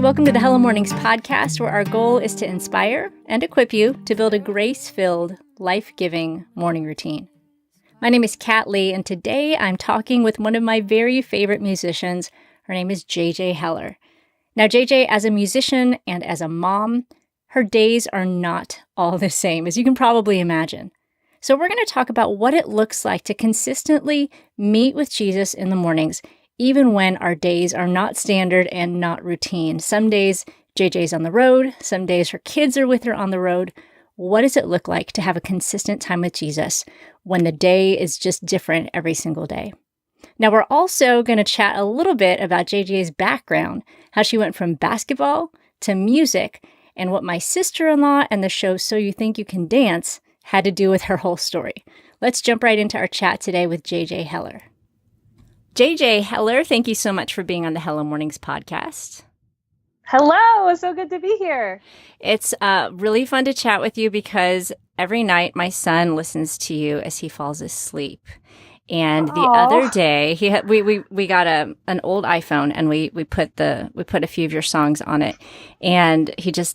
welcome to the Hello Mornings podcast, where our goal is to inspire and equip you to build a grace-filled, life-giving morning routine. My name is Kat Lee, and today I'm talking with one of my very favorite musicians. Her name is JJ Heller. Now, JJ, as a musician and as a mom, her days are not all the same, as you can probably imagine. So we're going to talk about what it looks like to consistently meet with Jesus in the mornings, even when our days are not standard and not routine. Some days JJ's on the road, some days her kids are with her on the road. What does it look like to have a consistent time with Jesus when the day is just different every single day? Now, we're also going to chat a little bit about JJ's background, how she went from basketball to music, and what my sister-in-law and the show So You Think You Can Dance had to do with her whole story. Let's jump right into our chat today with JJ Heller. JJ Heller, thank you so much for being on the Hello Mornings podcast. Hello, it's so good to be here. It's really fun to chat with you because every night my son listens to you as he falls asleep. And the other day, we got an old iPhone and we put a few of your songs on it, and he's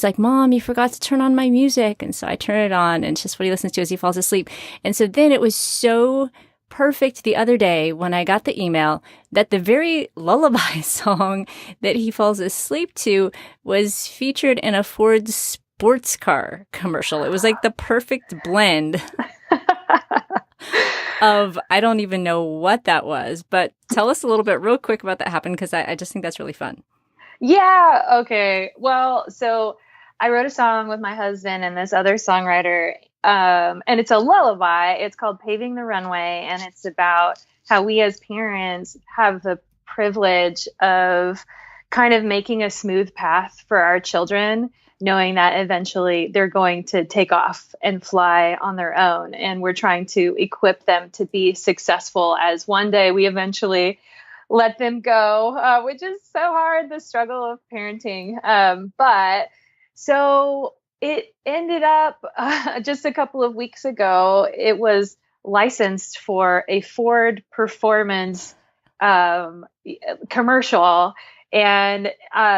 like, Mom, you forgot to turn on my music, and so I turn it on, and it's just what he listens to as he falls asleep. And so then it was so perfect the other day when I got the email that the very lullaby song that he falls asleep to was featured in a Ford sports car commercial. It was like the perfect blend of, I don't even know what that was, but tell us a little bit real quick about that happened, because I just think that's really fun. Yeah, okay. Well, so I wrote a song with my husband and this other songwriter, and it's a lullaby. It's called Paving the Runway, and it's about how we as parents have the privilege of kind of making a smooth path for our children, knowing that eventually they're going to take off and fly on their own. And we're trying to equip them to be successful as one day we eventually let them go, which is so hard, the struggle of parenting. But so it ended up just a couple of weeks ago, it was licensed for a Ford Performance commercial. And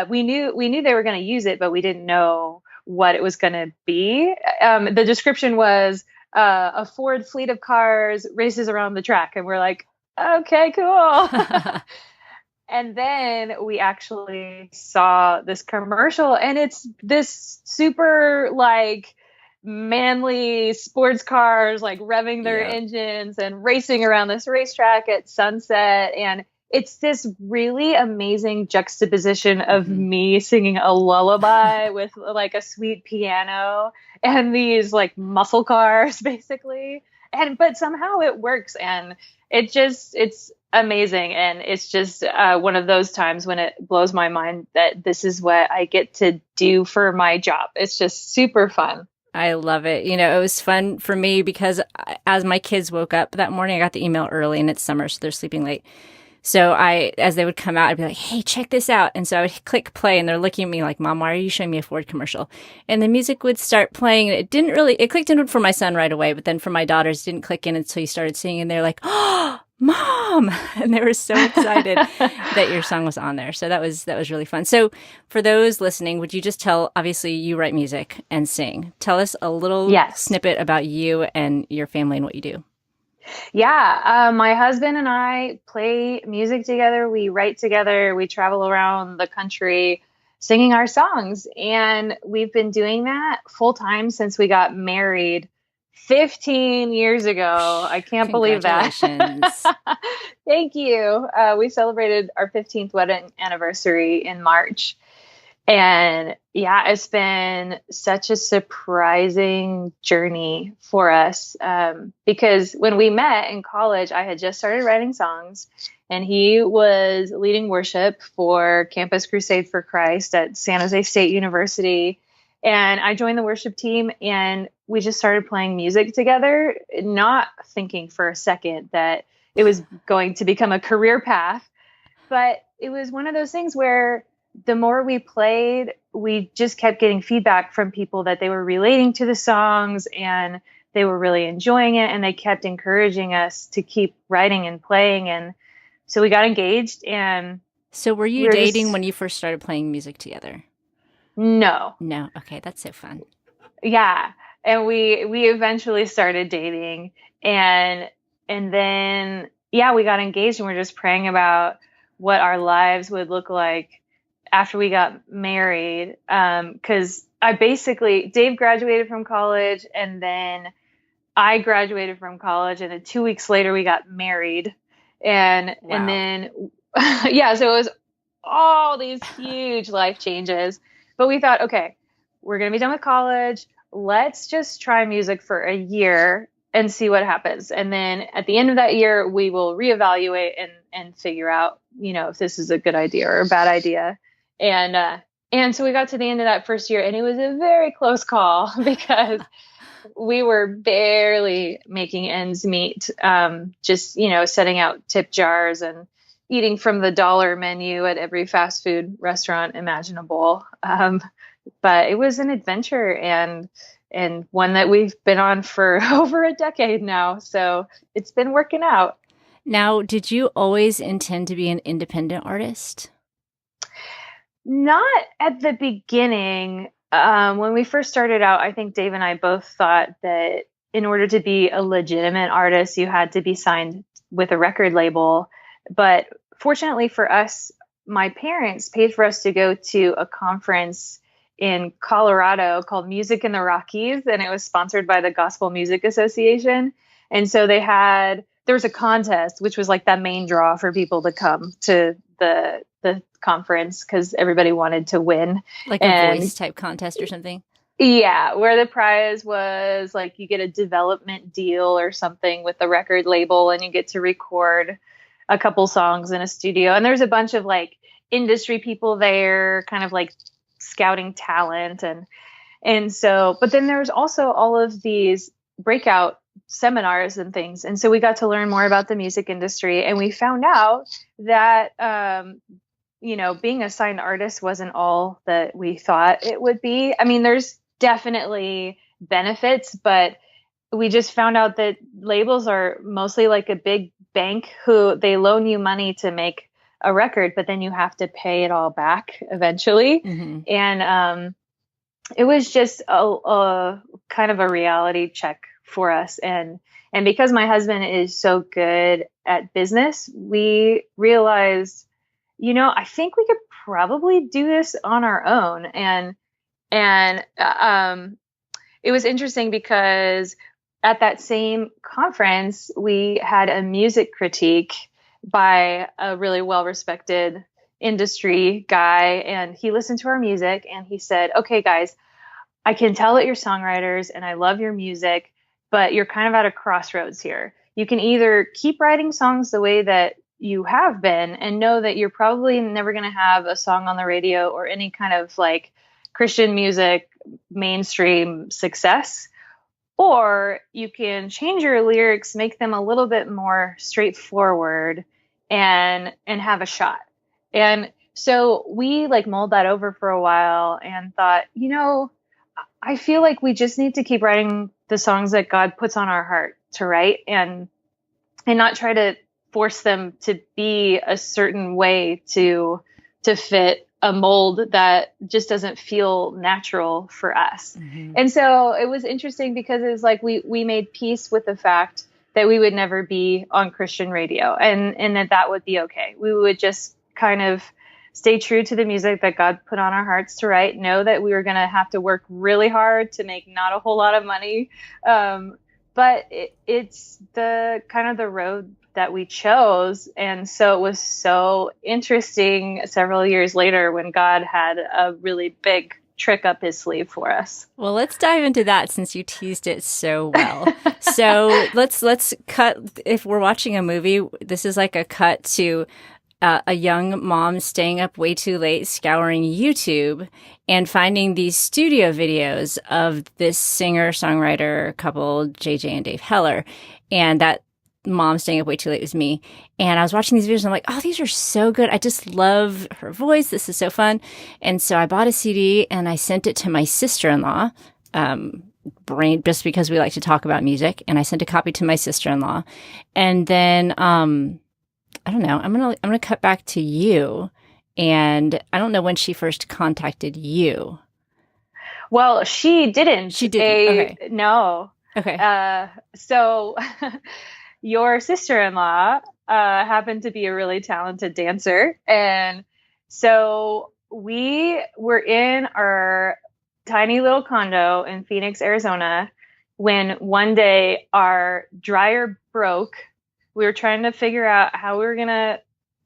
we knew they were going to use it, but we didn't know what it was going to be. The description was a Ford fleet of cars races around the track. And we're like, okay, cool. And then we actually saw this commercial, and it's this super like manly sports cars, like revving their engines and racing around this racetrack at sunset. And it's this really amazing juxtaposition of me singing a lullaby with like a sweet piano and these like muscle cars basically. But somehow it works, and it's amazing. And it's just one of those times when it blows my mind that this is what I get to do for my job. It's just super fun. I love it. You know, it was fun for me because as my kids woke up that morning, I got the email early, and it's summer, so they're sleeping late. So as they would come out, I'd be like, hey, check this out. And so I would click play, and they're looking at me like, Mom, why are you showing me a Ford commercial? And the music would start playing, and it clicked in for my son right away. But then for my daughters, it didn't click in until you started singing. And they're like, oh, Mom. And they were so excited that your song was on there. So that was really fun. So for those listening, would you just tell, obviously you write music and sing. Tell us a little snippet about you and your family and what you do. Yeah, my husband and I play music together. We write together. We travel around the country singing our songs. And we've been doing that full time since we got married 15 years ago. I can't believe that. Thank you. We celebrated our 15th wedding anniversary in March. And yeah, it's been such a surprising journey for us, because when we met in college, I had just started writing songs, and he was leading worship for Campus Crusade for Christ at San Jose State University. And I joined the worship team, and we just started playing music together, not thinking for a second that it was going to become a career path. But it was one of those things where the more we played, we just kept getting feedback from people that they were relating to the songs and they were really enjoying it, and they kept encouraging us to keep writing and playing. And so we got engaged, and So were you dating when you first started playing music together? No. No. Okay, that's so fun. Yeah. And we eventually started dating, and then yeah, we got engaged, and we're just praying about what our lives would look like after we got married. Cuz Dave graduated from college, and then I graduated from college, and then 2 weeks later we got married. And then yeah, so it was all these huge life changes. But we thought, okay, we're going to be done with college. Let's just try music for a year and see what happens. And then at the end of that year, we will reevaluate and figure out, if this is a good idea or a bad idea. And so we got to the end of that first year, and it was a very close call because we were barely making ends meet. Just, setting out tip jars and eating from the dollar menu at every fast food restaurant imaginable. But it was an adventure, and one that we've been on for over a decade now. So it's been working out. Now, did you always intend to be an independent artist? Not at the beginning. When we first started out, I think Dave and I both thought that in order to be a legitimate artist, you had to be signed with a record label. But fortunately for us, my parents paid for us to go to a conference in Colorado called Music in the Rockies, and it was sponsored by the Gospel Music Association. And so there was a contest, which was like the main draw for people to come to the conference because everybody wanted to win. Like a voice type contest or something? Yeah, where the prize was like you get a development deal or something with the record label, and you get to record a couple songs in a studio. And there's a bunch of like industry people there, kind of like scouting talent. And so, but then there's also all of these breakout seminars and things. And so we got to learn more about the music industry, and we found out that, being a signed artist wasn't all that we thought it would be. I mean, there's definitely benefits, but we just found out that labels are mostly like a big bank who they loan you money to make a record, but then you have to pay it all back eventually. Mm-hmm. And it was just a kind of a reality check for us. And because my husband is so good at business, we realized, I think we could probably do this on our own. And it was interesting because at that same conference, we had a music critique by a really well-respected industry guy, and he listened to our music and he said, okay, guys, I can tell that you're songwriters and I love your music, but you're kind of at a crossroads here. You can either keep writing songs the way that you have been and know that you're probably never going to have a song on the radio or any kind of like Christian music mainstream success, or you can change your lyrics, make them a little bit more straightforward and have a shot. And so we like mulled that over for a while and thought, I feel like we just need to keep writing the songs that God puts on our heart to write and not try to force them to be a certain way to fit a mold that just doesn't feel natural for us. Mm-hmm. And so it was interesting because it was like we made peace with the fact that we would never be on Christian radio and that would be okay. We would just kind of stay true to the music that God put on our hearts to write, know that we were going to have to work really hard to make not a whole lot of money. But it's the kind of the road that we chose. And so it was so interesting several years later when God had a really big trick up his sleeve for us. Well, let's dive into that since you teased it so well. So let's cut, if we're watching a movie, this is like a cut to a young mom staying up way too late, scouring YouTube and finding these studio videos of this singer-songwriter couple, JJ and Dave Heller. And that mom staying up way too late was me. And I was watching these videos and I'm like, oh, these are so good. I just love her voice. This is so fun. And so I bought a CD and I sent it to my sister-in-law, just because we like to talk about music. And I sent a copy to my sister-in-law. And then, I don't know, I'm gonna cut back to you. And I don't know when she first contacted you. Well, she didn't. She didn't. Okay. No. Okay. So your sister-in-law happened to be a really talented dancer. And so we were in our tiny little condo in Phoenix, Arizona, when one day our dryer broke. We were trying to figure out how we were going to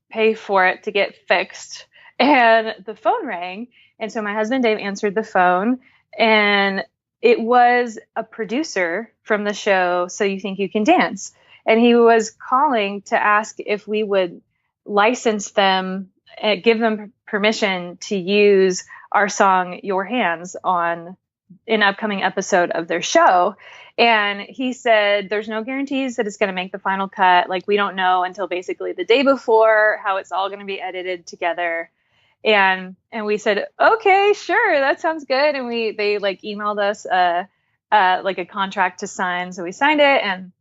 pay for it to get fixed. And the phone rang. And so my husband Dave answered the phone, and it was a producer from the show So You Think You Can Dance. And he was calling to ask if we would license them and give them permission to use our song Your Hands on an upcoming episode of their show. And he said, there's no guarantees that it's going to make the final cut. Like, we don't know until basically the day before how it's all going to be edited together. And we said, okay, sure, that sounds good. And they like emailed us like a contract to sign. So we signed it,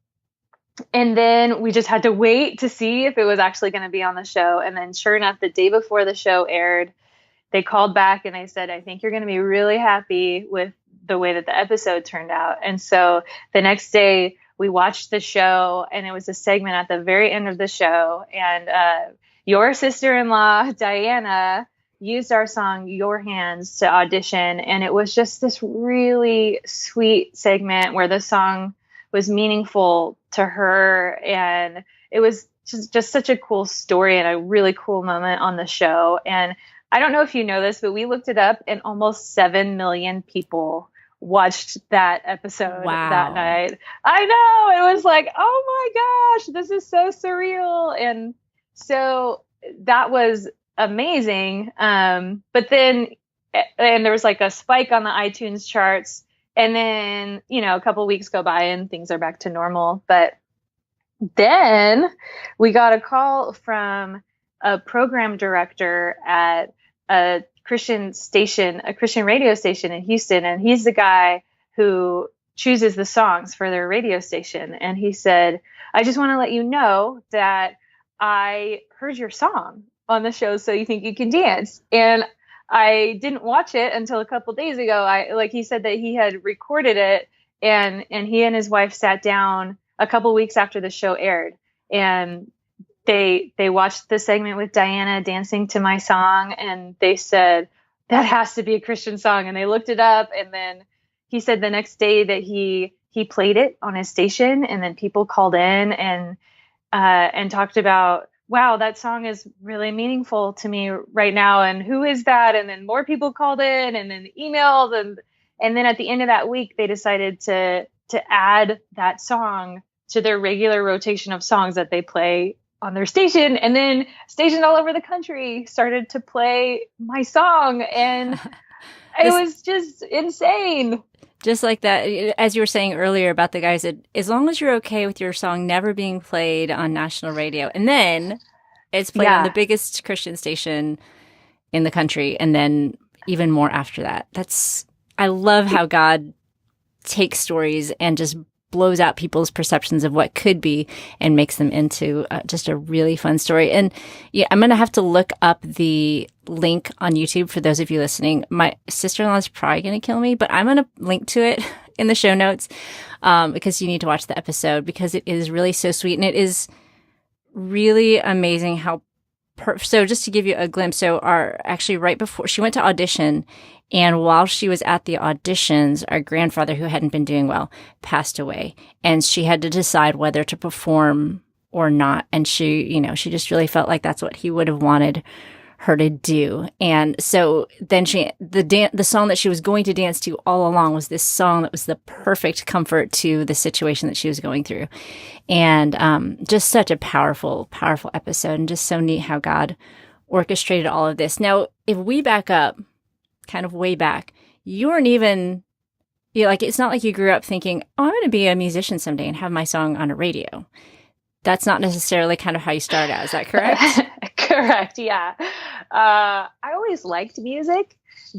and then we just had to wait to see if it was actually going to be on the show. And then sure enough, the day before the show aired, they called back and they said, I think you're going to be really happy with the way that the episode turned out. And so the next day we watched the show, and it was a segment at the very end of the show. And your sister-in-law, Diana, used our song Your Hands to audition. And it was just this really sweet segment where the song was meaningful to her. And it was just such a cool story and a really cool moment on the show. And I don't know if you know this, but we looked it up, and almost 7 million people watched that episode that night. I know. It was like, oh my gosh, this is so surreal. And so that was amazing. But then, and there was like a spike on the iTunes charts. And then, a couple weeks go by and things are back to normal. But then we got a call from a program director at a Christian radio station in Houston. And he's the guy who chooses the songs for their radio station. And he said, I just want to let you know that I heard your song on the show So You Think You Can Dance. And I didn't watch it until a couple days ago. He said that he had recorded it, and he and his wife sat down a couple weeks after the show aired, and they watched the segment with Diana dancing to my song, and they said, that has to be a Christian song. And they looked it up, and then he said the next day that he played it on his station, and then people called in and talked about, wow, that song is really meaningful to me right now. And who is that? And then more people called in, and then emailed. And then at the end of that week, they decided to add that song to their regular rotation of songs that they play on their station. And then stations all over the country started to play my song. And it was just insane. Just like that, as you were saying earlier about the guys that, as long as you're okay with your song never being played on national radio, and then it's played on the biggest Christian station in the country, and then even more after that. I love how God takes stories and just blows out people's perceptions of what could be and makes them into just a really fun story. And yeah, I'm going to have to look up the link on YouTube for those of you listening. My sister-in-law is probably going to kill me, but I'm going to link to it in the show notes because you need to watch the episode, because it is really so sweet. And it is really amazing how so just to give you a glimpse, actually right before she went to audition, and while she was at the auditions, our grandfather, who hadn't been doing well, passed away, and she had to decide whether to perform or not. And she just really felt like that's what he would have wanted her to do. And so then the song that she was going to dance to all along was this song that was the perfect comfort to the situation that she was going through. And just such a powerful, powerful episode, and just so neat how God orchestrated all of this. Now, if we back up kind of way back, you weren't even, it's not like you grew up thinking, oh, I'm going to be a musician someday and have my song on a radio. That's not necessarily kind of how you started out. Is that correct? Correct. Yeah. I always liked music,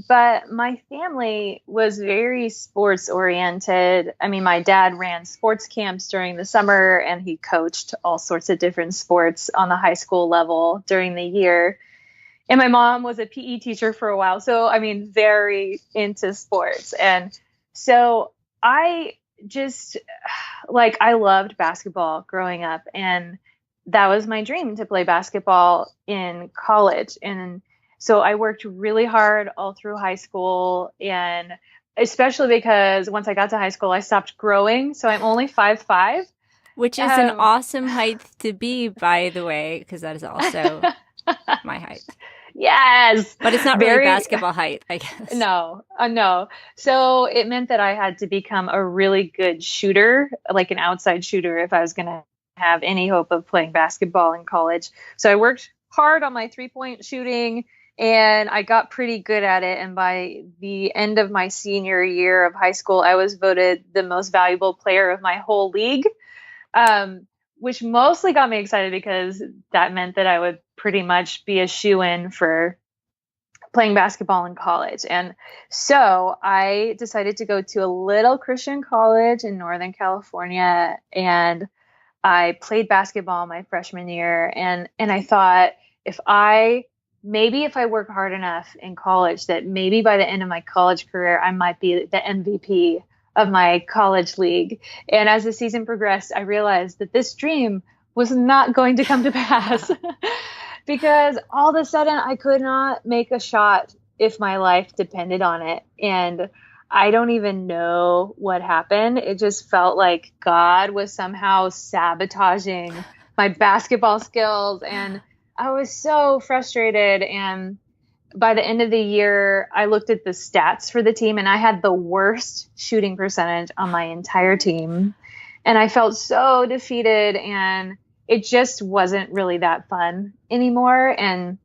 but my family was very sports oriented. I mean, my dad ran sports camps during the summer, and he coached all sorts of different sports on the high school level during the year. And my mom was a PE teacher for a while. So, I mean, very into sports. And so I just like, I loved basketball growing up. And that was my dream to play basketball in college. And so I worked really hard all through high school. And especially because once I got to high school, I stopped growing. So I'm only 5'5". Which is an awesome height to be, by the way, because that is also my height. Yes. But it's not really basketball height, I guess. No. So it meant that I had to become a really good shooter, like an outside shooter, if I was going to have any hope of playing basketball in college. So I worked hard on my 3-point shooting and I got pretty good at it. And by the end of my senior year of high school, I was voted the most valuable player of my whole league. Which mostly got me excited because that meant that I would pretty much be a shoo-in for playing basketball in college. And so I decided to go to a little Christian college in Northern California, and I played basketball my freshman year. And I thought if I work hard enough in college, that maybe by the end of my college career, I might be the MVP of my college league. And as the season progressed, I realized that this dream was not going to come to pass because all of a sudden I could not make a shot if my life depended on it. And I don't even know what happened. It just felt like God was somehow sabotaging my basketball skills. And I was so frustrated. And by the end of the year, I looked at the stats for the team and I had the worst shooting percentage on my entire team. And I felt so defeated and it just wasn't really that fun anymore. And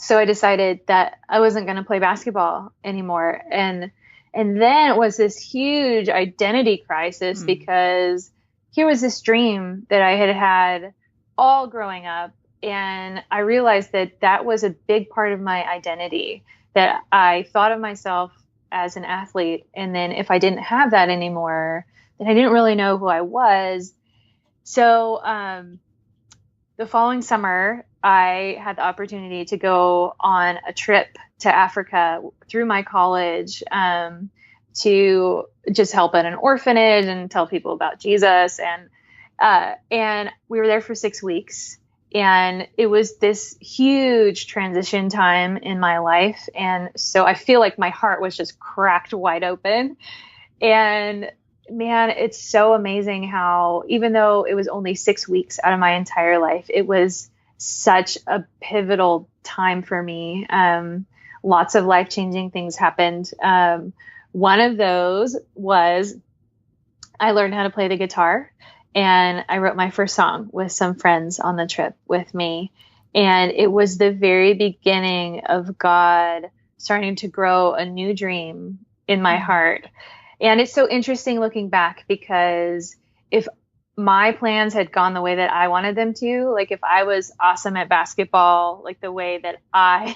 so I decided that I wasn't going to play basketball anymore. And then it was this huge identity crisis because here was this dream that I had had all growing up. And I realized that that was a big part of my identity, that I thought of myself as an athlete. And then if I didn't have that anymore, then I didn't really know who I was. So the following summer, I had the opportunity to go on a trip to Africa through my college to just help at an orphanage and tell people about Jesus. And we were there for 6 weeks. And it was this huge transition time in my life. And so I feel like my heart was just cracked wide open. And man, it's so amazing how, even though it was only 6 weeks out of my entire life, it was such a pivotal time for me. Lots of life-changing things happened. One of those was I learned how to play the guitar. And I wrote my first song with some friends on the trip with me. And it was the very beginning of God starting to grow a new dream in my heart. And it's so interesting looking back because if my plans had gone the way that I wanted them to, like if I was awesome at basketball, like the way that I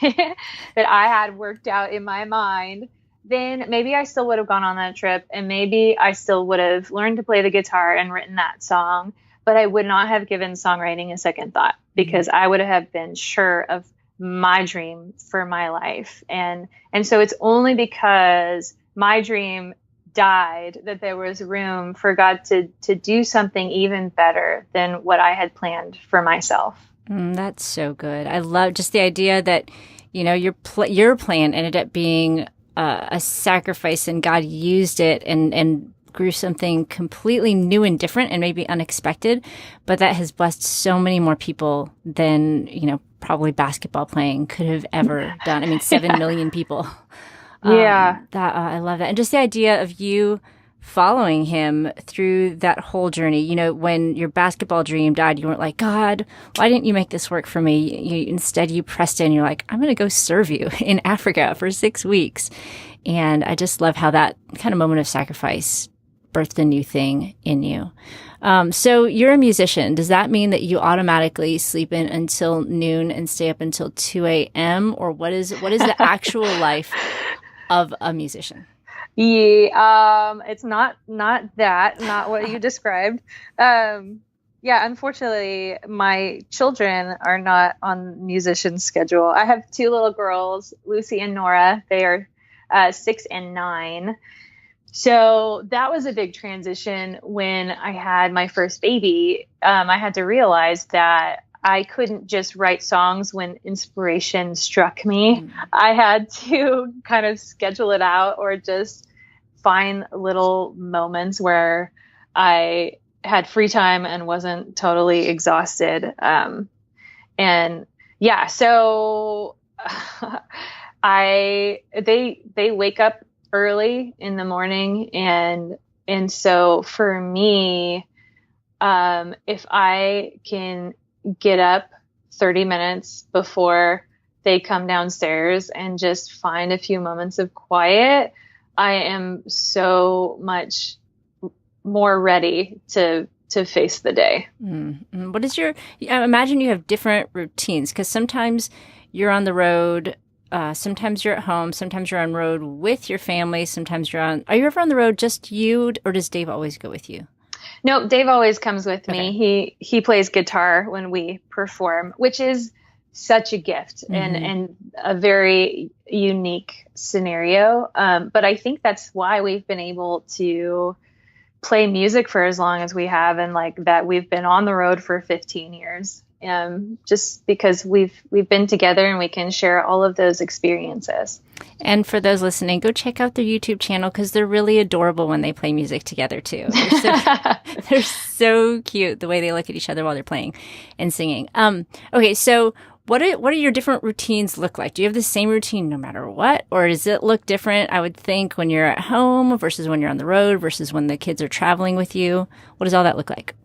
had worked out in my mind, then maybe I still would have gone on that trip and maybe I still would have learned to play the guitar and written that song, but I would not have given songwriting a second thought because I would have been sure of my dream for my life. And so it's only because my dream died that there was room for God to do something even better than what I had planned for myself. That's so good. I love just the idea that, you know, your plan ended up being a sacrifice and God used it and grew something completely new and different and maybe unexpected, but that has blessed so many more people than, you know, probably basketball playing could have ever done. I mean, 7 million people. Yeah. I love that. And just the idea of you following him through that whole journey. You know, when your basketball dream died, you weren't like, God, why didn't you make this work for me? Instead, you pressed in. You're like, I'm going to go serve you in Africa for 6 weeks. And I just love how that kind of moment of sacrifice birthed a new thing in you. So you're a musician. Does that mean that you automatically sleep in until noon and stay up until 2 a.m.? Or what is the actual life of a musician? Yeah, it's not what you described. Yeah, unfortunately, my children are not on musician schedule. I have two little girls, Lucy and Nora. They are 6 and 9. So that was a big transition when I had my first baby. I had to realize that I couldn't just write songs when inspiration struck me. I had to kind of schedule it out or just find little moments where I had free time and wasn't totally exhausted. And yeah, so they wake up early in the morning, and so for me, if I can get up 30 minutes before they come downstairs and just find a few moments of quiet, I am so much more ready to face the day. What is your, I imagine you have different routines because sometimes you're on the road, sometimes you're at home, sometimes you're on road with your family, sometimes are you ever on the road just you, or does Dave always go with you? No, Dave always comes with Okay. me. He plays guitar when we perform, which is such a gift and a very unique scenario. But I think that's why we've been able to play music for as long as we have, and like that we've been on the road for 15 years. Just because we've been together and we can share all of those experiences. And for those listening, go check out their YouTube channel because they're really adorable when they play music together too. They're so cute the way they look at each other while they're playing and singing. Okay, so what are your different routines look like? Do you have the same routine no matter what, or does it look different? I would think when you're at home versus when you're on the road versus when the kids are traveling with you. What does all that look like?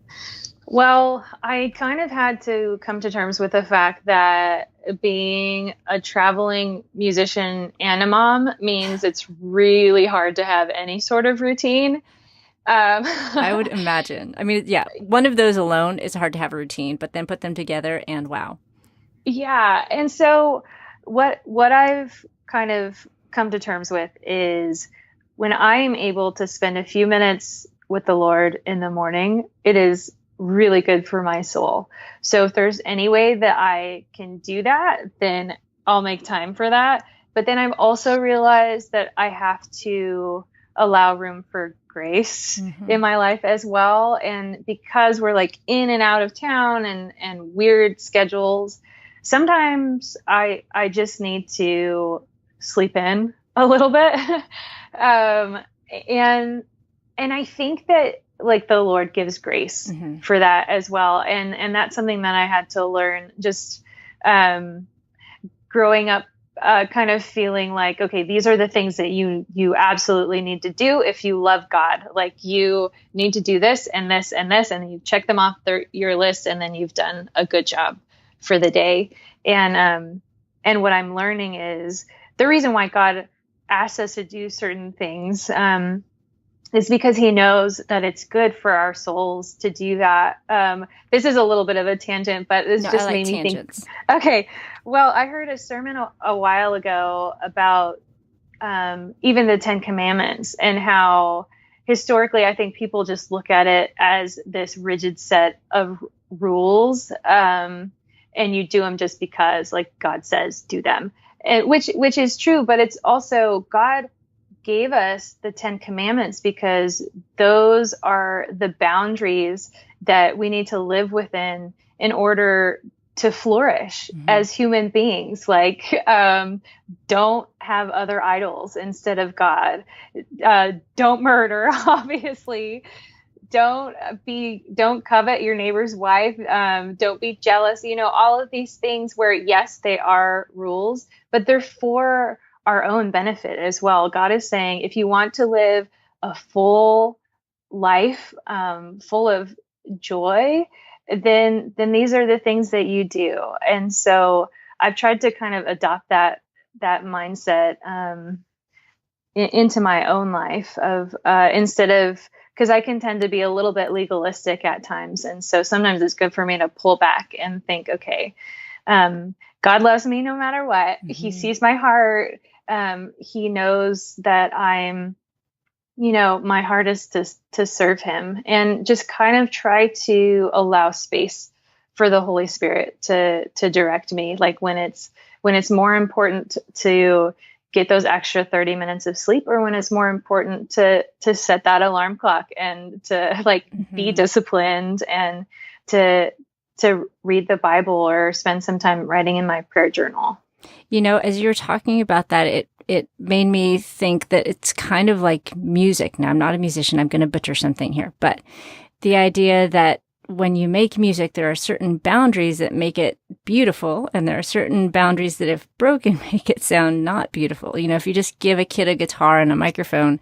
Well, I kind of had to come to terms with the fact that being a traveling musician and a mom means it's really hard to have any sort of routine. I would imagine. I mean, yeah, one of those alone is hard to have a routine, but then put them together and wow. Yeah, and so what I've kind of come to terms with is when I am able to spend a few minutes with the Lord in the morning, it is really good for my soul. So if there's any way that I can do that, then I'll make time for that. But then I've also realized that I have to allow room for grace in my life as well. And because we're like in and out of town and weird schedules, sometimes I just need to sleep in a little bit. um, and and I think that like the Lord gives grace for that as well. And that's something that I had to learn just um, growing up, kind of feeling like, okay, these are the things that you absolutely need to do if you love God. Like you need to do this and this and this, and you check them off your list, and then you've done a good job for the day. And what I'm learning is the reason why God asks us to do certain things. Is because he knows that it's good for our souls to do that. This is a little bit of a tangent, but this just made me think. Okay, well, I heard a sermon a while ago about even the Ten Commandments and how historically I think people just look at it as this rigid set of rules, and you do them just because, like God says, do them, and which is true, but it's also God gave us the 10 Commandments because those are the boundaries that we need to live within in order to flourish as human beings. Like, don't have other idols instead of God. Don't murder, obviously. Don't covet your neighbor's wife. Don't be jealous. All of these things where, yes, they are rules, but they're for our own benefit as well. God is saying, if you want to live a full life, full of joy, then these are the things that you do. And so I've tried to kind of adopt that mindset into my own life of instead of, because I can tend to be a little bit legalistic at times. And so sometimes it's good for me to pull back and think, okay, God loves me no matter what. He sees my heart. He knows that I'm my heart is to serve him, and just kind of try to allow space for the Holy Spirit to direct me. Like when it's more important to get those extra 30 minutes of sleep, or when it's more important to set that alarm clock and to like be disciplined and to read the Bible or spend some time writing in my prayer journal. As you're talking about that, it made me think that it's kind of like music. Now, I'm not a musician. I'm going to butcher something here, but the idea that when you make music, there are certain boundaries that make it beautiful, and there are certain boundaries that, if broken, make it sound not beautiful. If you just give a kid a guitar and a microphone,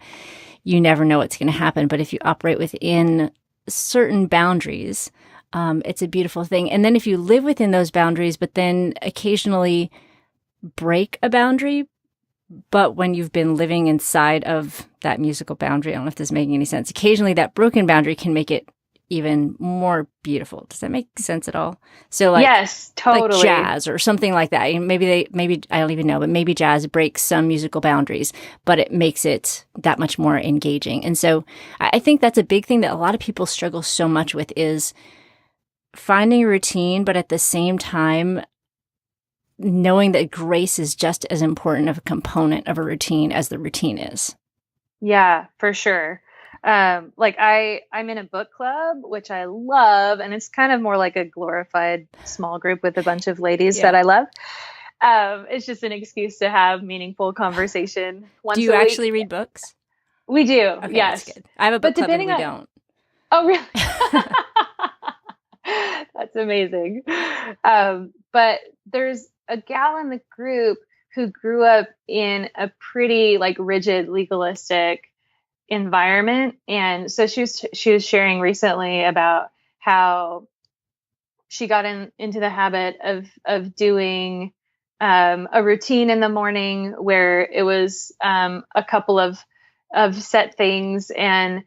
you never know what's going to happen. But if you operate within certain boundaries, it's a beautiful thing. And then if you live within those boundaries, but then occasionally break a boundary, but when you've been living inside of that musical boundary, I don't know if this is making any sense, occasionally that broken boundary can make it even more beautiful. Does that make sense at all? So like, yes, totally. Like jazz or something like that. Maybe I don't even know, but maybe jazz breaks some musical boundaries, but it makes it that much more engaging. And so I think that's a big thing that a lot of people struggle so much with, is finding a routine, but at the same time, knowing that grace is just as important of a component of a routine as the routine is. Yeah, for sure. Like I'm in a book club, which I love, and it's kind of more like a glorified small group with a bunch of ladies that I love. It's just an excuse to have meaningful conversation once a week. Do you actually read books? We do. Okay, yes. That's good. I have a book club and we don't. Oh, really? That's amazing. But there's a gal in the group who grew up in a pretty like rigid, legalistic environment, and so she was sharing recently about how she got into the habit of doing a routine in the morning where it was a couple of set things, and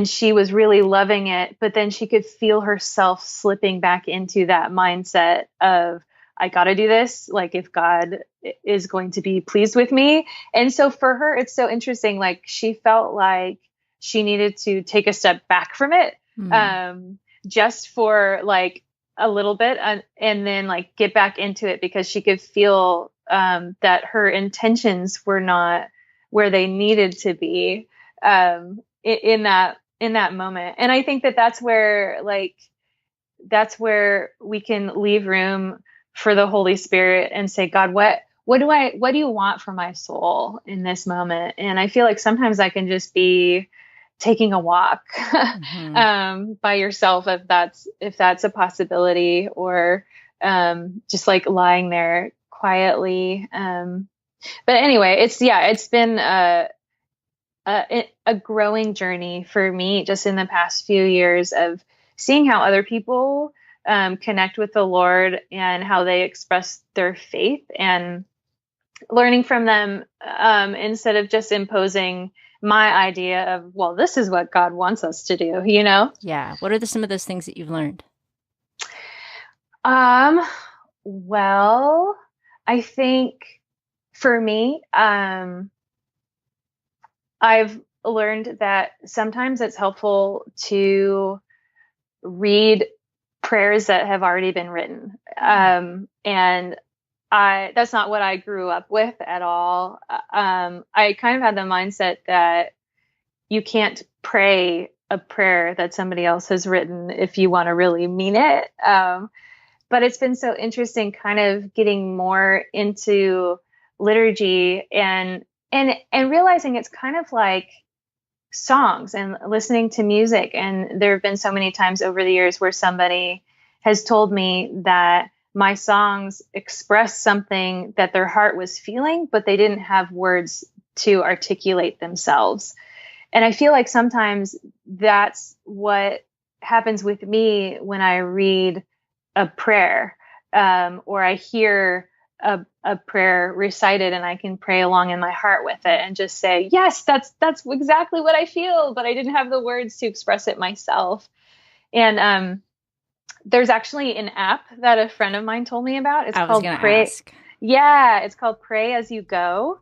she was really loving it, but then she could feel herself slipping back into that mindset of, I got to do this, like if God is going to be pleased with me. And so for her, it's so interesting. Like she felt like she needed to take a step back from it, just for like a little bit, and then like get back into it, because she could feel that her intentions were not where they needed to be in that moment. And I think that that's where we can leave room for the Holy Spirit and say, God, what do you want for my soul in this moment? And I feel like sometimes I can just be taking a walk by yourself, if that's a possibility, or just like lying there quietly. But anyway, it's been a growing journey for me just in the past few years of seeing how other people connect with the Lord and how they express their faith, and learning from them instead of just imposing my idea of, well, this is what God wants us to do, Yeah. What are some of those things that you've learned? Well, I think for me, I've learned that sometimes it's helpful to read prayers that have already been written. And that's not what I grew up with at all. I kind of had the mindset that you can't pray a prayer that somebody else has written if you want to really mean it. But it's been so interesting kind of getting more into liturgy and realizing it's kind of like songs and listening to music. And there have been so many times over the years where somebody has told me that my songs express something that their heart was feeling, but they didn't have words to articulate themselves. And I feel like sometimes that's what happens with me when I read a prayer, or I hear a prayer recited, and I can pray along in my heart with it and just say, yes, that's exactly what I feel, but I didn't have the words to express it myself. And there's actually an app that a friend of mine told me about. It's called Pray. Ask. Yeah, it's called Pray As You Go.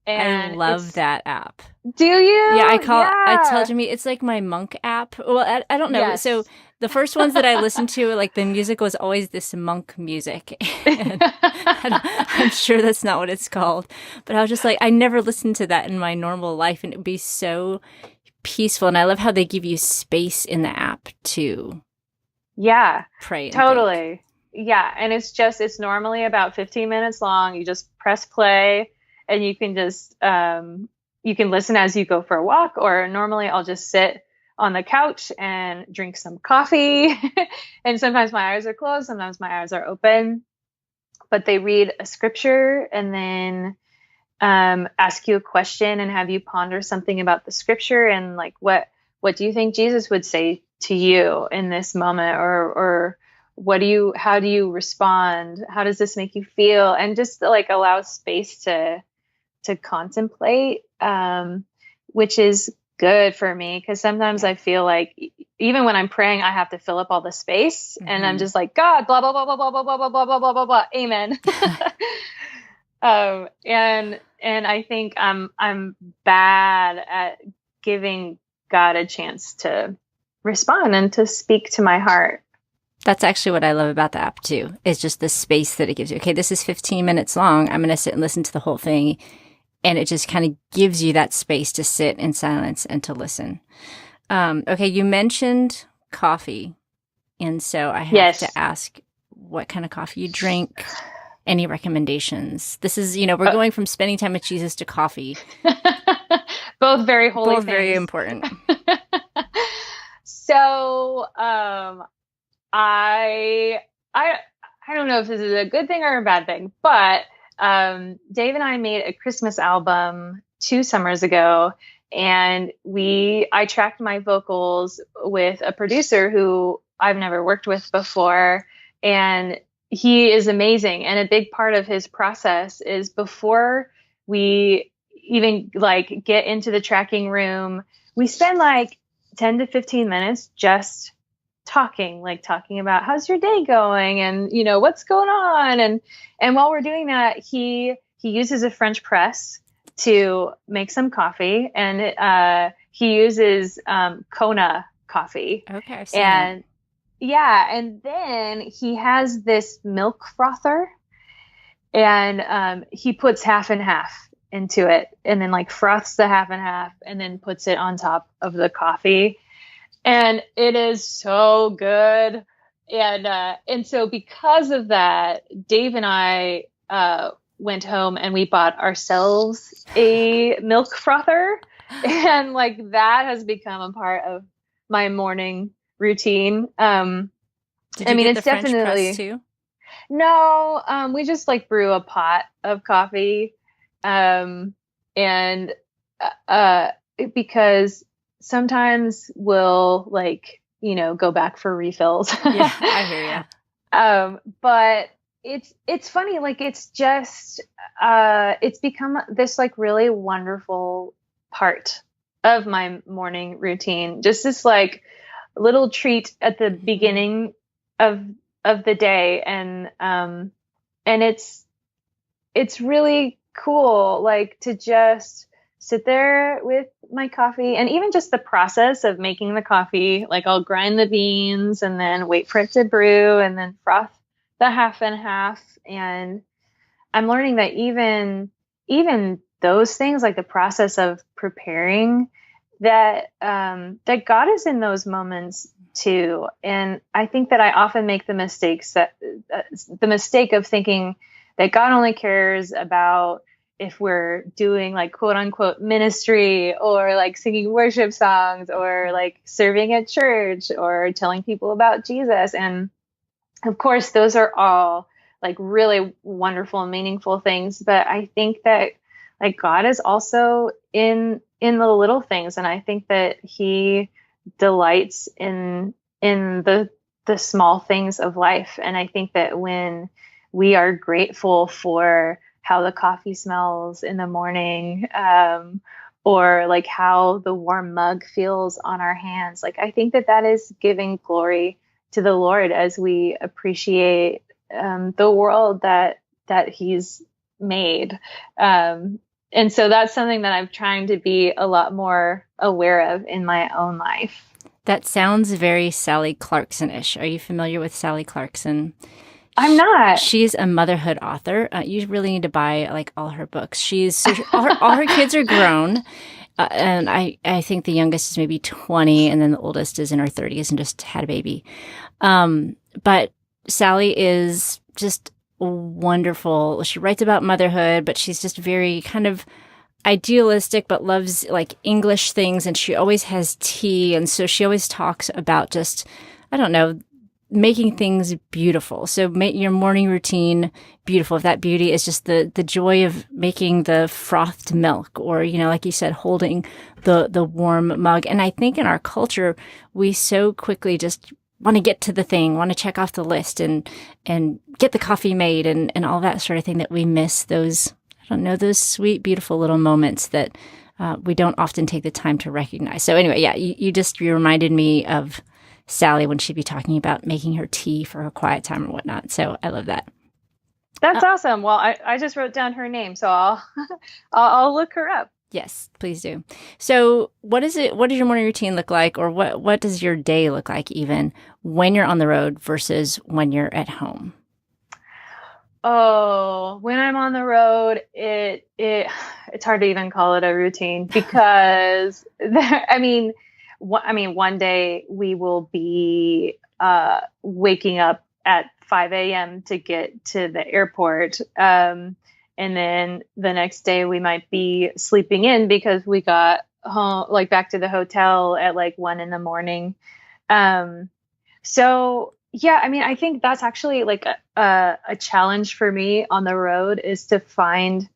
I And love that app. do Yeah, you? I tell Yeah. Jimmy it's like my monk app. Well, I don't know. So Yes. the first ones that I listened to, like the music was always this monk music. And I'm sure that's not what it's called. But I was just like, I never listened to that in my normal life, and it'd be so peaceful. And I love how they give you space in the app to Yeah, pray and think. totally. Yeah, and it's normally about 15 minutes long. You just press play and you can just you can listen as you go for a walk, or normally I'll just sit on the couch and drink some coffee. And sometimes my eyes are closed, sometimes my eyes are open, but they read a scripture and then ask you a question and have you ponder something about the scripture, and like what do you think Jesus would say to you in this moment, or what do you how do you respond, how does this make you feel, and just like allow space to contemplate, which is good for me because sometimes Yeah. I feel like even when I'm praying I have to fill up all the space, and I'm Hmm. just like, God, blah blah blah blah blah blah blah blah blah blah blah blah blah, amen. And I think I'm bad at giving God a chance to respond and to speak to my heart. That's actually what I love about the app too. Is just the space that it gives you. Okay, this is 15 minutes long. I'm going to sit and listen to the whole thing, and it just kind of gives you that space to sit in silence and to listen. Okay, you mentioned coffee, and so I have Yes. to ask what kind of coffee you drink. Any recommendations? This is, we're Uh, going from spending time with Jesus to coffee. both very holy Both very things. important. So, I I I don't know if this is a good thing or a bad thing, but Dave and I made a Christmas album 2 summers ago, and I tracked my vocals with a producer who I've never worked with before, and he is amazing. And a big part of his process is before we even like get into the tracking room, we spend like 10 to 15 minutes just talking about how's your day going, and what's going on, and while we're doing that, he uses a French press to make some coffee, and he uses Kona coffee, Okay, I've seen that. and yeah, and then he has this milk frother, and he puts half and half into it, and then like froths the half and half and then puts it on top of the coffee, and it is so good. And so because of that, Dave and I went home and we bought ourselves a milk frother, and like that has become a part of my morning routine. Did I you mean, get the it's French press definitely too? no. We just like brew a pot of coffee, um, and uh, because sometimes we'll like go back for refills. Yeah, I hear you. But it's funny, like it's just it's become this like really wonderful part of my morning routine. Just this like little treat at the Hmm. beginning of the day, and it's really cool, like to just sit there with my coffee, and even just the process of making the coffee, like I'll grind the beans and then wait for it to brew and then froth the half and half. And I'm learning that even those things, like the process of preparing, that God is in those moments too. And I think that I often make the mistake of thinking that God only cares about if we're doing like quote unquote ministry, or like singing worship songs, or like serving at church, or telling people about Jesus. And of course, those are all like really wonderful and meaningful things. But I think that like God is also in the little things, and I think that He delights in the small things of life. And I think that when we are grateful for how the coffee smells in the morning, or like how the warm mug feels on our hands, like I think that that is giving glory to the Lord as we appreciate the world that He's made. Um, And so that's something that I'm trying to be a lot more aware of in my own life. That sounds very Sally Clarkson-ish. Are you familiar with Sally Clarkson? I'm not. She's a motherhood author. You really need to buy like all her books. All her kids are grown. And I think the youngest is maybe 20 and then the oldest is in her 30s and just had a baby. But Sally is just wonderful. She writes about motherhood, but she's just very kind of idealistic, but loves like English things. And she always has tea. And so she always talks about just, I don't know, making things beautiful. So make your morning routine beautiful. If that beauty is just the joy of making the frothed milk, or, you know, like you said, holding the warm mug. And I think in our culture, we so quickly just want to get to the thing, want to check off the list and get the coffee made and all that sort of thing, that we miss those, I don't know, those sweet, beautiful little moments that we don't often take the time to recognize. So anyway, yeah, you reminded me of Sally when she'd be talking about making her tea for her quiet time or whatnot. So I love that. That's awesome. Well, I just wrote down her name, so I'll look her up. Yes, please do. So what does your morning routine look like, or what does your day look like even when you're on the road versus when you're at home? Oh, when I'm on the road, it's hard to even call it a routine because one day we will be waking up at 5 a.m. to get to the airport. And then the next day we might be sleeping in because we got home, like back to the hotel at like 1 a.m. So yeah, I think that's actually like a challenge for me on the road, is to find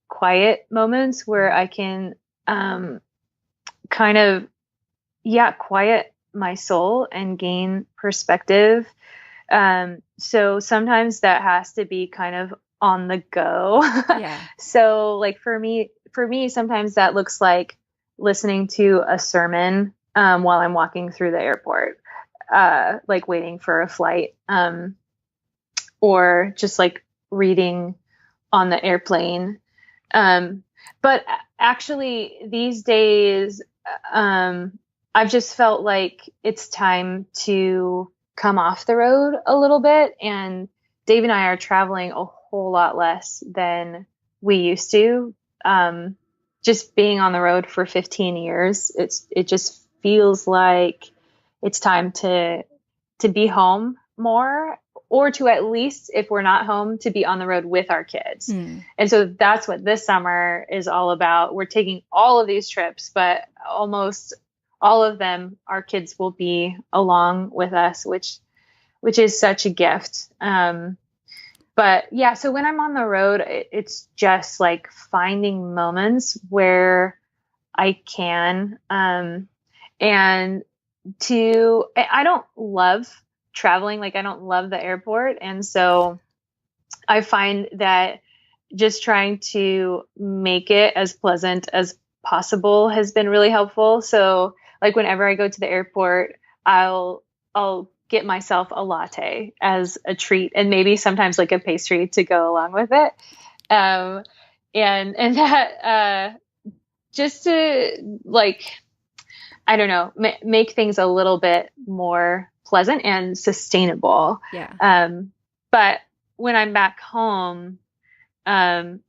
quiet moments where I can kind of quiet my soul and gain perspective. So sometimes that has to be kind of on the go. Yeah. So like for me, sometimes that looks like listening to a sermon while I'm walking through the airport, like waiting for a flight, or just like reading on the airplane. But actually these days, I've just felt like it's time to come off the road a little bit. And Dave and I are traveling a whole lot less than we used to. Just being on the road for 15 years, it just feels like it's time to be home more, or to at least, if we're not home, to be on the road with our kids. And so that's what this summer is all about. We're taking all of these trips, but almost all of them, our kids will be along with us, which is such a gift. But yeah, so when I'm on the road, it's just like finding moments where I can, I don't love traveling. Like I don't love the airport. And so I find that just trying to make it as pleasant as possible has been really helpful. So like whenever I go to the airport, I'll get myself a latte as a treat, and maybe sometimes like a pastry to go along with it. And that just to like, I don't know, make things a little bit more pleasant and sustainable. Yeah. But when I'm back home, man,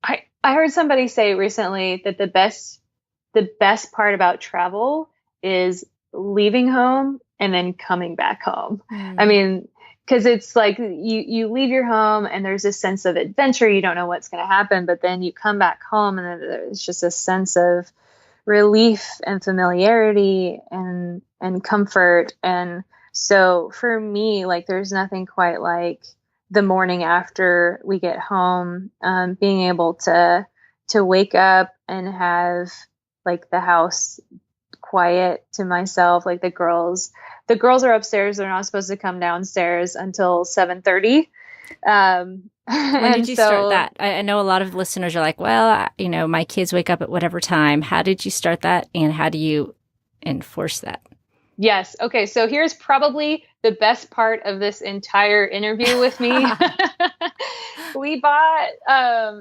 I heard somebody say recently that the best part about travel is leaving home and then coming back home. Because it's like you leave your home and there's this sense of adventure. You don't know what's going to happen, but then you come back home and then there's just a sense of relief and familiarity and comfort. And so for me, like there's nothing quite like the morning after we get home, being able to wake up and have like the house quiet to myself. Like the girls are upstairs. They're not supposed to come downstairs until 7:30. When did you start that? I know a lot of listeners are like, well, my kids wake up at whatever time. How did you start that, and how do you enforce that? Yes. Okay. So here's probably the best part of this entire interview with me. We bought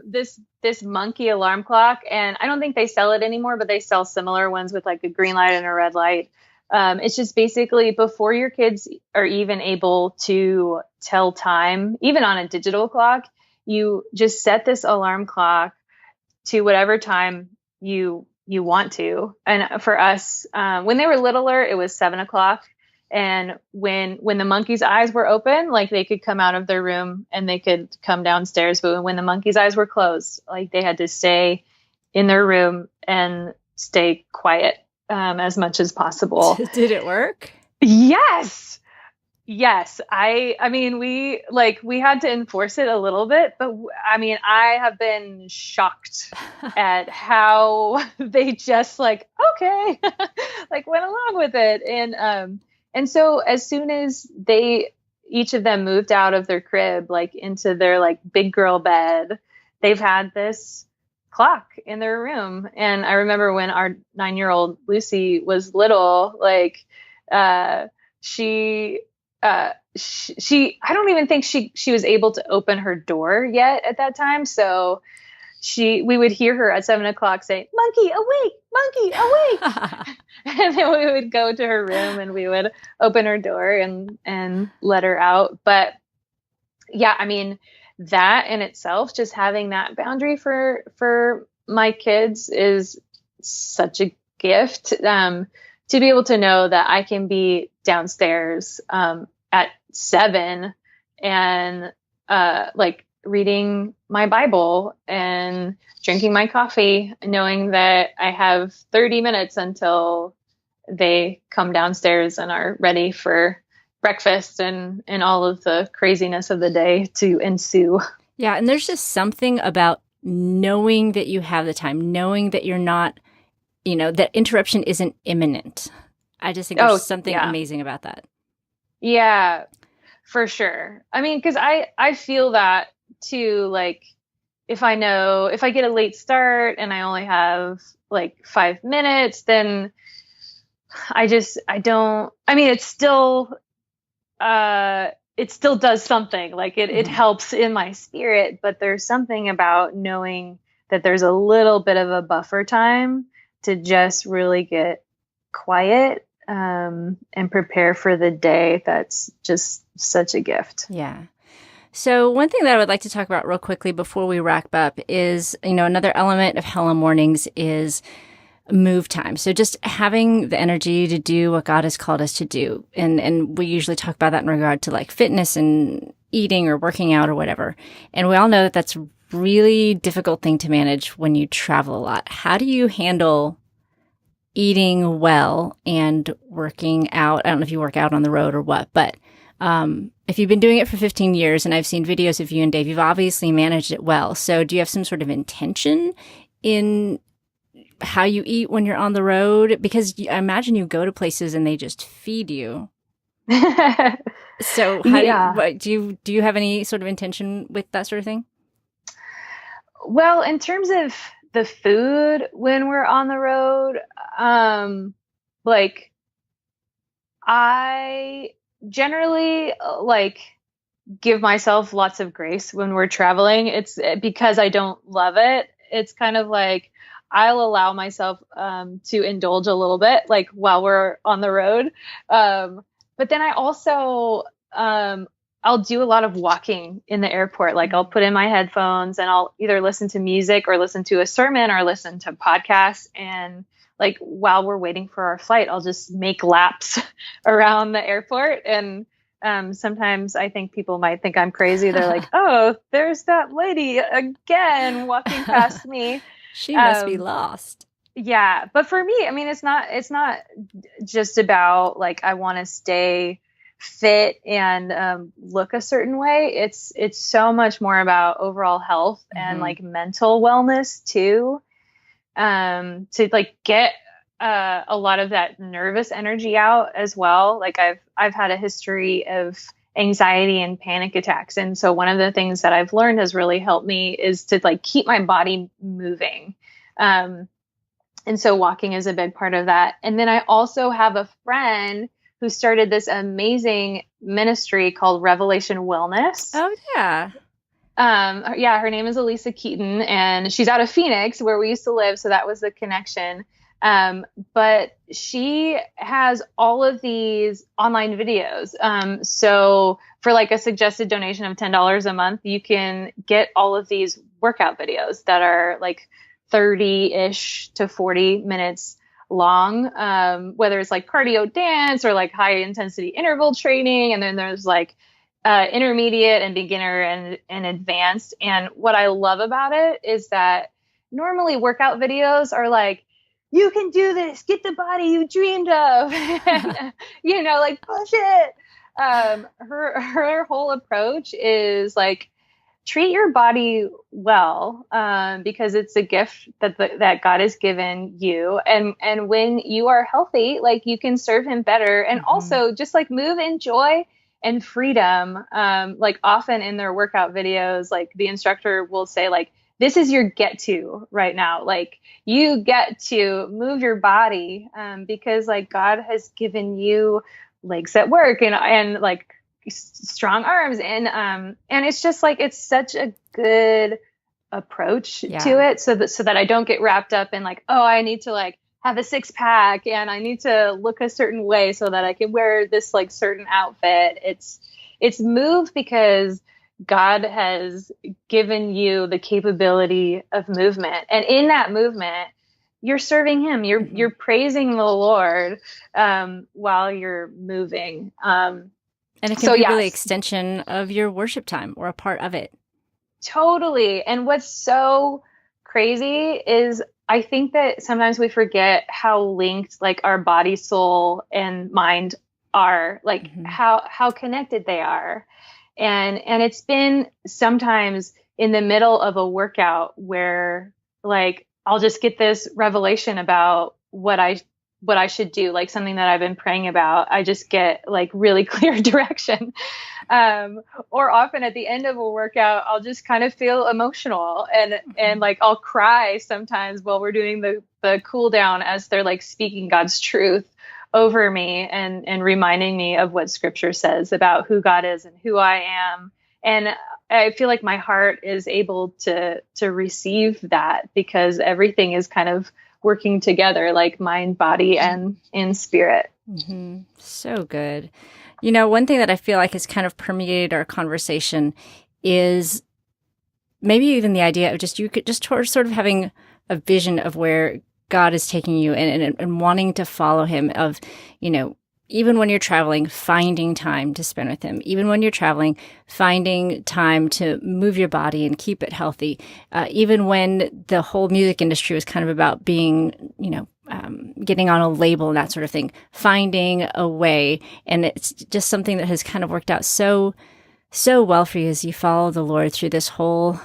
this monkey alarm clock, and I don't think they sell it anymore, but they sell similar ones with like a green light and a red light. It's just basically before your kids are even able to tell time, even on a digital clock, you just set this alarm clock to whatever time you want to. And for us, when they were littler, it was 7 o'clock. And when the monkey's eyes were open, like they could come out of their room and they could come downstairs. But when the monkey's eyes were closed, like they had to stay in their room and stay quiet as much as possible. Did it work? Yes. Yes, I mean we had to enforce it a little bit, but I mean I have been shocked at how they just like okay, like went along with it, and so as soon as they each of them moved out of their crib like into their like big girl bed, they've had this clock in their room. And I remember when our 9-year-old Lucy was little, like she I don't even think she was able to open her door yet at that time. So we would hear her at 7 o'clock say, "Monkey awake, monkey awake." And then we would go to her room and we would open her door and let her out. But yeah, I mean, that in itself, just having that boundary for my kids is such a gift. To be able to know that I can be downstairs at 7 and like reading my Bible and drinking my coffee, knowing that I have 30 minutes until they come downstairs and are ready for breakfast and all of the craziness of the day to ensue. Yeah, and there's just something about knowing that you have the time, knowing that you're not, that interruption isn't imminent. I just think there's something amazing about that. Yeah, for sure. I mean, because I feel that too, like if I get a late start and I only have like 5 minutes, then I mean, it still does something, like it helps in my spirit, but there's something about knowing that there's a little bit of a buffer time to just really get quiet and prepare for the day. That's just such a gift. Yeah. So one thing that I would like to talk about real quickly before we wrap up is, another element of Hella Mornings is move time. So just having the energy to do what God has called us to do. And we usually talk about that in regard to like fitness and eating or working out or whatever. And we all know that that's a really difficult thing to manage when you travel a lot. How do you handle eating well and working out? I don't know if you work out on the road or what, but if you've been doing it for 15 years and I've seen videos of you and Dave, you've obviously managed it well. So do you have some sort of intention in how you eat when you're on the road? Because I imagine you go to places and they just feed you. So do you have any sort of intention with that sort of thing? Well, in terms of the food when we're on the road, like I generally like give myself lots of grace when we're traveling. It's because I don't love it. It's kind of like I'll allow myself to indulge a little bit, like while we're on the road. But then I also I'll do a lot of walking in the airport. Like I'll put in my headphones and I'll either listen to music or listen to a sermon or listen to podcasts. And like while we're waiting for our flight, I'll just make laps around the airport. And sometimes I think people might think I'm crazy. They're like, "Oh, there's that lady again walking past me. She must be lost." Yeah. But for me, I mean, it's not just about like, I want to stay fit and look a certain way. It's so much more about overall health and like mental wellness too. To like get a lot of that nervous energy out as well. Like I've had a history of anxiety and panic attacks, and so one of the things that I've learned has really helped me is to like keep my body moving. And so walking is a big part of that. And then I also have a friend who started this amazing ministry called Revelation Wellness. Oh, yeah. Yeah, her name is Elisa Keaton, and she's out of Phoenix, where we used to live. So that was the connection. But she has all of these online videos. So for like a suggested donation of $10 a month, you can get all of these workout videos that are like 30-ish to 40 minutes long, whether it's like cardio dance or like high intensity interval training. And then there's like intermediate and beginner and advanced. And what I love about it is that normally workout videos are like, you can do this, get the body you dreamed of, and, like push it. Her whole approach is like, treat your body well, because it's a gift that God has given you. And when you are healthy, like you can serve him better. And also just like move in joy and freedom. Like often in their workout videos, like the instructor will say like, this is your get to right now. Like you get to move your body, because like God has given you legs that work and like strong arms. And it's just like, it's such a good approach to it. So that I don't get wrapped up in like, oh, I need to like have a 6-pack and I need to look a certain way so that I can wear this like certain outfit. It's moved because God has given you the capability of movement. And in that movement, you're serving him. You're praising the Lord, while you're moving. And it can be really extension of your worship time or a part of it. Totally. And what's so crazy is I think that sometimes we forget how linked like our body, soul, and mind are, like how connected they are. And it's been sometimes in the middle of a workout where like I'll just get this revelation about what I should do, like something that I've been praying about. I just get like really clear direction. Or often at the end of a workout, I'll just kind of feel emotional and like I'll cry sometimes while we're doing the cool down as they're like speaking God's truth over me and reminding me of what scripture says about who God is and who I am. And I feel like my heart is able to receive that because everything is kind of working together, like mind, body, and in spirit. So good. You know, one thing that I feel like has kind of permeated our conversation is maybe even the idea of you could just sort of having a vision of where God is taking you and wanting to follow him, of, even when you're traveling, finding time to spend with him. Even when you're traveling, finding time to move your body and keep it healthy. Even when the whole music industry was kind of about being, getting on a label and that sort of thing, finding a way. And it's just something that has kind of worked out so well for you as you follow the Lord through this whole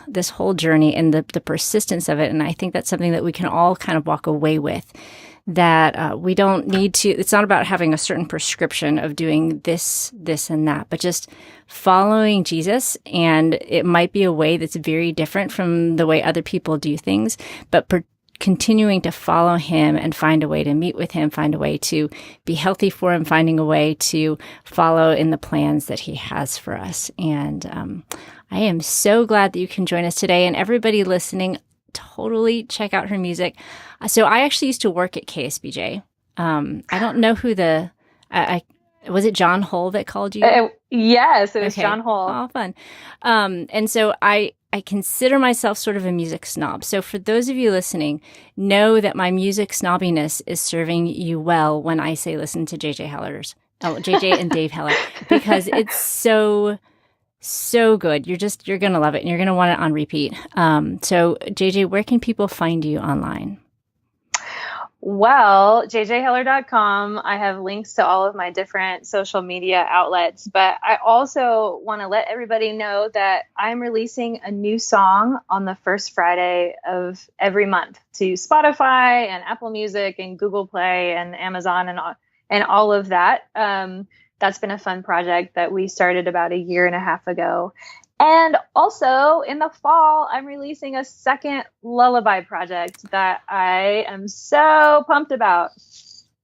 journey and the persistence of it. And I think that's something that we can all kind of walk away with, that we don't need to, it's not about having a certain prescription of doing this, and that, but just following Jesus. And it might be a way that's very different from the way other people do things, but continuing to follow him and find a way to meet with him, find a way to be healthy for him, finding a way to follow in the plans that he has for us. And I am so glad that you can join us today. And everybody listening, totally check out her music. So I actually used to work at KSBJ. I don't know who was it John Hull that called you? Yes, it was John Hull. Oh, fun. And so I consider myself sort of a music snob. So for those of you listening, know that my music snobbiness is serving you well when I say listen to JJ and Dave Heller, because it's so good. You're going to love it and you're going to want it on repeat. So JJ, where can people find you online? Well, jjheller.com. I have links to all of my different social media outlets, but I also want to let everybody know that I'm releasing a new song on the first Friday of every month to Spotify and Apple Music and Google Play and Amazon and all of that. That's been a fun project that we started about 1.5 years ago. And also in the fall, I'm releasing a second lullaby project that I am so pumped about.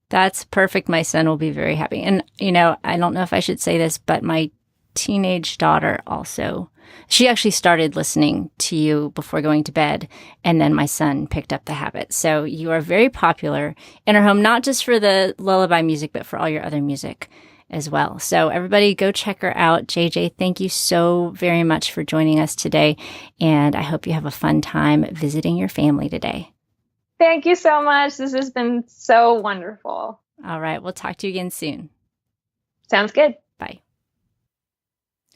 That's perfect. My son will be very happy. And, you know, I don't know if I should say this, but my teenage daughter also, she actually started listening to you before going to bed. And then my son picked up the habit. So you are very popular in our home, not just for the lullaby music, but for all your other music as well. So everybody go check her out. JJ, thank you so very much for joining us today. And I hope you have a fun time visiting your family today. Thank you so much. This has been so wonderful. All right. We'll talk to you again soon. Sounds good. Bye.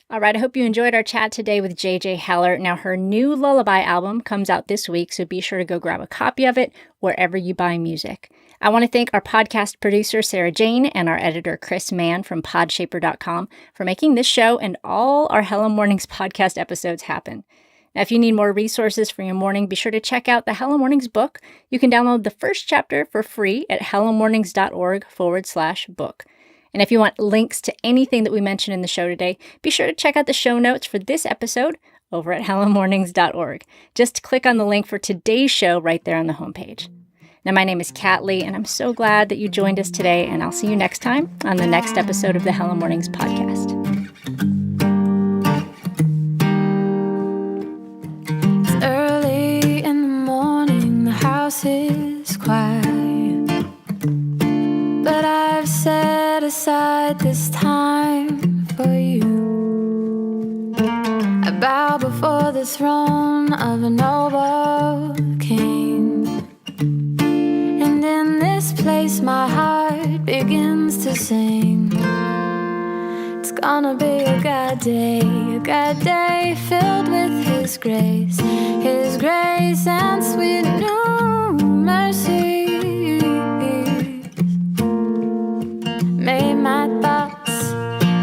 All right. I hope you enjoyed our chat today with JJ Heller. Now, her new lullaby album comes out this week, so be sure to go grab a copy of it wherever you buy music. I want to thank our podcast producer, Sarah Jane, and our editor, Chris Mann from podshaper.com for making this show and all our Hello Mornings podcast episodes happen. Now, if you need more resources for your morning, be sure to check out the Hello Mornings book. You can download the first chapter for free at hellomornings.org/book. And if you want links to anything that we mentioned in the show today, be sure to check out the show notes for this episode over at hellomornings.org. Just click on the link for today's show right there on the homepage. Now, my name is Kat Lee, and I'm so glad that you joined us today, and I'll see you next time on the next episode of the Hello Mornings podcast. House is quiet, but I've set aside this time for you. I bow before the throne of a noble king, and in this place my heart begins to sing. It's gonna be a God day filled with His grace and sweet new mercies. May my thoughts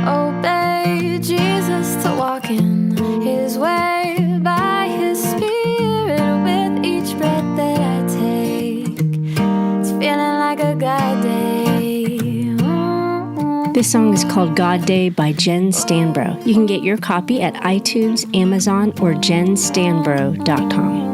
obey Jesus to walk in His way by His Spirit with each breath that I take. It's feeling like a God day. This song is called God Day by Jen Stanbro. You can get your copy at iTunes, Amazon, or jenstanbro.com.